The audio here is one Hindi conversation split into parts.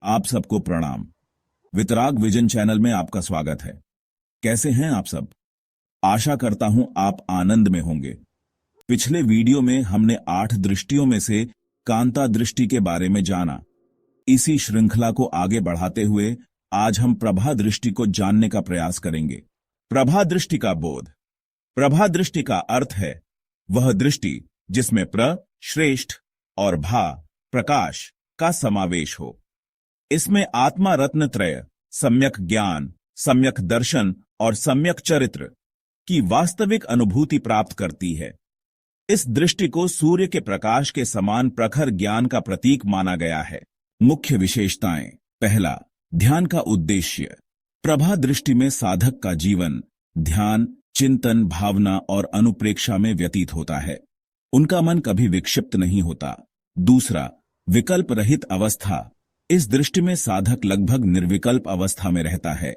आप सबको प्रणाम। वितराग विजन चैनल में आपका स्वागत है। कैसे हैं आप सब? आशा करता हूं आप आनंद में होंगे। पिछले वीडियो में हमने 8 दृष्टियों में से कांता दृष्टि के बारे में जाना। इसी श्रृंखला को आगे बढ़ाते हुए आज हम प्रभा दृष्टि को जानने का प्रयास करेंगे। प्रभा दृष्टि का बोध। प्रभा दृष्टि का अर्थ है वह दृष्टि जिसमें श्रेष्ठ और भा प्रकाश का समावेश हो। इसमें आत्मा रत्न त्रय, सम्यक ज्ञान, सम्यक दर्शन और सम्यक चरित्र की वास्तविक अनुभूति प्राप्त करती है। इस दृष्टि को सूर्य के प्रकाश के समान प्रखर ज्ञान का प्रतीक माना गया है। मुख्य विशेषताएं। पहला, ध्यान का उद्देश्य। प्रभा दृष्टि में साधक का जीवन ध्यान, चिंतन, भावना और अनुप्रेक्षा में व्यतीत होता है। उनका मन कभी विक्षिप्त नहीं होता। दूसरा, विकल्प रहित अवस्था। इस दृष्टि में साधक लगभग निर्विकल्प अवस्था में रहता है।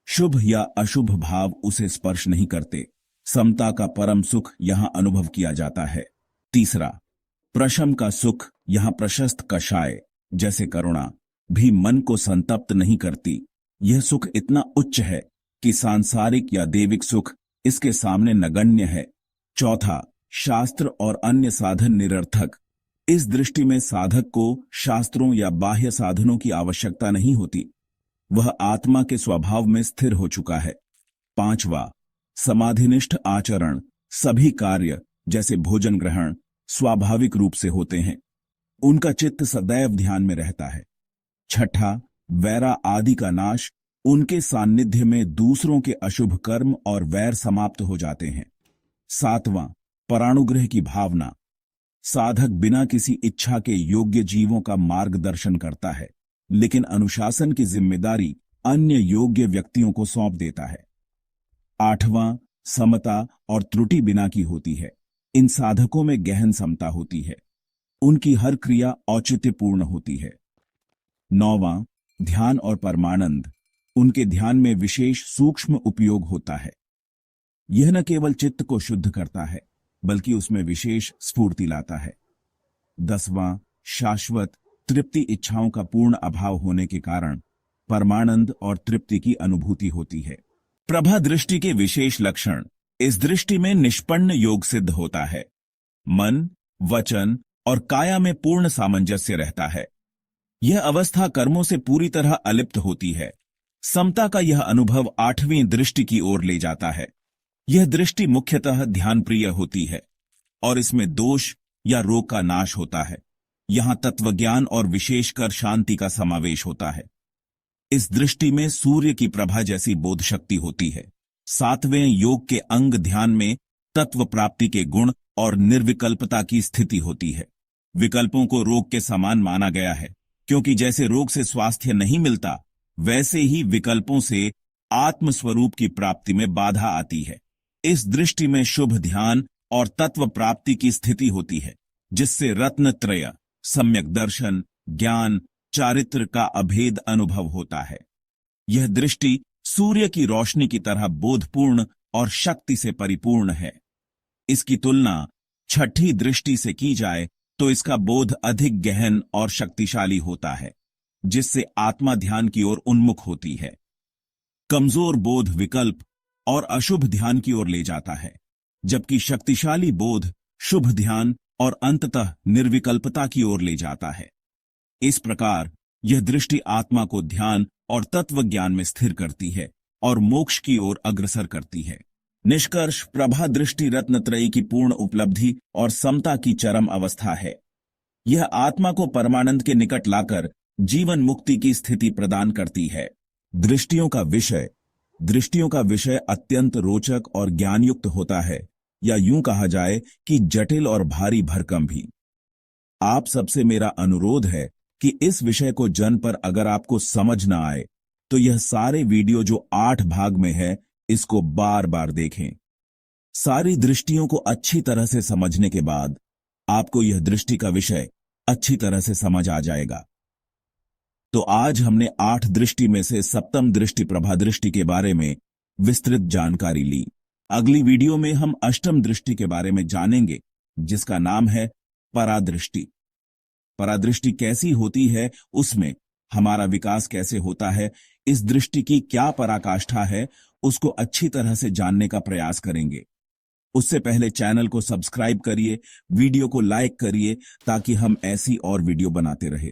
शुभ या अशुभ भाव उसे स्पर्श नहीं करते। समता का परम सुख यहां अनुभव किया जाता है। तीसरा, प्रशम का सुख। यहां प्रशस्त कषाय जैसे करुणा भी मन को संतप्त नहीं करती। यह सुख इतना उच्च है कि सांसारिक या दैविक सुख इसके सामने नगण्य है। चौथा, शास्त्र और अन्य साधन निरर्थक। इस दृष्टि में साधक को शास्त्रों या बाह्य साधनों की आवश्यकता नहीं होती। वह आत्मा के स्वभाव में स्थिर हो चुका है। पांचवा, समाधिनिष्ठ आचरण। सभी कार्य जैसे भोजन ग्रहण स्वाभाविक रूप से होते हैं। उनका चित्त सदैव ध्यान में रहता है। छठा, वैरा आदि का नाश। उनके सान्निध्य में दूसरों के अशुभ कर्म और वैर समाप्त हो जाते हैं। सातवां, परानुग्रह की भावना। साधक बिना किसी इच्छा के योग्य जीवों का मार्गदर्शन करता है, लेकिन अनुशासन की जिम्मेदारी अन्य योग्य व्यक्तियों को सौंप देता है। आठवां, समता और त्रुटि बिना की होती है। इन साधकों में गहन समता होती है। उनकी हर क्रिया औचित्यपूर्ण होती है। नौवां, ध्यान और परमानंद। उनके ध्यान में विशेष सूक्ष्म उपयोग होता है। यह न केवल चित्त को शुद्ध करता है बल्कि उसमें विशेष स्फूर्ति लाता है। 10वां, शाश्वत तृप्ति। इच्छाओं का पूर्ण अभाव होने के कारण परमानंद और तृप्ति की अनुभूति होती है। प्रभा दृष्टि के विशेष लक्षण। इस दृष्टि में निष्पन्न योग सिद्ध होता है। मन, वचन और काया में पूर्ण सामंजस्य रहता है। यह अवस्था कर्मों से पूरी तरह अलिप्त होती है। समता का यह अनुभव 8वीं दृष्टि की ओर ले जाता है। यह दृष्टि मुख्यतः ध्यान प्रिय होती है और इसमें दोष या रोग का नाश होता है। यहां तत्वज्ञान और विशेषकर शांति का समावेश होता है। इस दृष्टि में सूर्य की प्रभा जैसी बोध शक्ति होती है। 7वें योग के अंग ध्यान में तत्व प्राप्ति के गुण और निर्विकल्पता की स्थिति होती है। विकल्पों को रोग के समान माना गया है, क्योंकि जैसे रोग से स्वास्थ्य नहीं मिलता, वैसे ही विकल्पों से आत्मस्वरूप की प्राप्ति में बाधा आती है। इस दृष्टि में शुभ ध्यान और तत्व प्राप्ति की स्थिति होती है, जिससे रत्न त्रय, सम्यक दर्शन, ज्ञान, चारित्र का अभेद अनुभव होता है। यह दृष्टि सूर्य की रोशनी की तरह बोधपूर्ण और शक्ति से परिपूर्ण है। इसकी तुलना 6ठी दृष्टि से की जाए तो इसका बोध अधिक गहन और शक्तिशाली होता है, जिससे आत्मा ध्यान की ओर उन्मुख होती है। कमजोर बोध विकल्प और अशुभ ध्यान की ओर ले जाता है, जबकि शक्तिशाली बोध शुभ ध्यान और अंततः निर्विकल्पता की ओर ले जाता है। इस प्रकार यह दृष्टि आत्मा को ध्यान और तत्व ज्ञान में स्थिर करती है और मोक्ष की ओर अग्रसर करती है। निष्कर्ष, प्रभा दृष्टि रत्नत्रयी की पूर्ण उपलब्धि और समता की चरम अवस्था है। यह आत्मा को परमानंद के निकट लाकर जीवन मुक्ति की स्थिति प्रदान करती है। दृष्टियों का विषय अत्यंत रोचक और ज्ञानयुक्त होता है, या यूं कहा जाए कि जटिल और भारी भरकम भी। आप सबसे मेरा अनुरोध है कि इस विषय को जन पर अगर आपको समझ ना आए तो यह सारे वीडियो जो 8 भाग में है, इसको बार बार देखें। सारी दृष्टियों को अच्छी तरह से समझने के बाद आपको यह दृष्टि का विषय अच्छी तरह से समझ आ जाएगा। तो आज हमने 8 दृष्टि में से सप्तम दृष्टि प्रभा दृष्टि के बारे में विस्तृत जानकारी ली। अगली वीडियो में हम अष्टम दृष्टि के बारे में जानेंगे, जिसका नाम है परादृष्टि। परादृष्टि कैसी होती है, उसमें हमारा विकास कैसे होता है, इस दृष्टि की क्या पराकाष्ठा है, उसको अच्छी तरह से जानने का प्रयास करेंगे। उससे पहले चैनल को सब्सक्राइब करिए, वीडियो को लाइक करिए ताकि हम ऐसी और वीडियो बनाते रहे।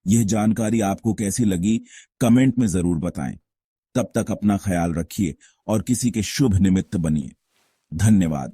यह जानकारी आपको कैसी लगी, कमेंट में जरूर बताएं। तब तक अपना ख्याल रखिए और किसी के शुभ निमित्त बनिए। धन्यवाद।